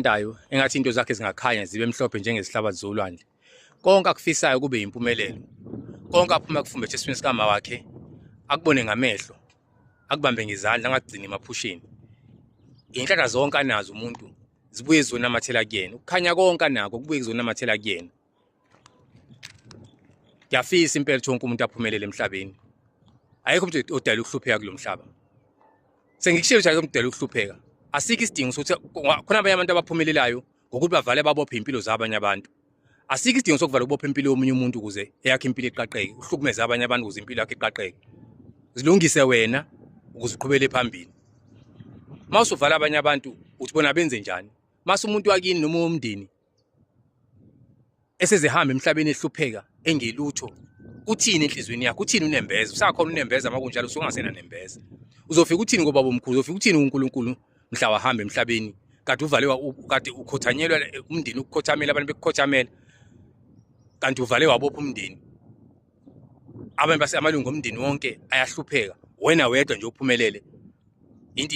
Dayo engathi into zakhe zingakhanya zibe mhlophe njengesihlabathi zolwandle. Konke akufisayo kube impumelelo. Konke aphuma kufumbe esiswini sikama wakhe akubone ngamehlo. Akubambe ngezandla angagcini emaphusheni. Inhlaka zonke anazo umuntu zibuye zonamathela kuyena. Ukukhanya konke nako kubuye kuzonamathela kuyena. Ngiyafisa impela ukuthi umuntu aphumelele emhlabeni. Ayikho umuntu odala ukuhlupheka kulomhlaba. Sengikushilo ukuthi ayikho odala ukuhlupheka. Asikho isidingo sokuthi khona abanye abantu abaphumelelayo ngokuthi bavale babophe impilo zabanye abantu. Asikho isidingo sokuvala ubophe impilo yomunye umuntu ukuze eyakhe impilo iqaqeke, uhlukumeze abanye abantu ukuze impilo yakhe iqaqeke. Zilungise wena ukuze uqhubele phambili. Mase uvala abanye abantu uthi bona benze njani? Mase umuntu wakini noma womndeni esezehamba emhlabeni ehlupheka engelutho. Uthini enhlizweni yakho? Uthini unembeza? Usakhona unembeza makunjalo usungasena nembeza. Uzofika uthini ngoba bomkhulu? Uzofika uthini uNkulunkulu mhla wahamba emhlabeni? Kanti uvale kade ukhothanyelwa umndeni ukukhothamela abantu bekukhothamela. Kanti uvale wabopha umndeni. Abantu basemalungu omndeni wonke ayahlupheka. Wena wedwa nje uphumelele.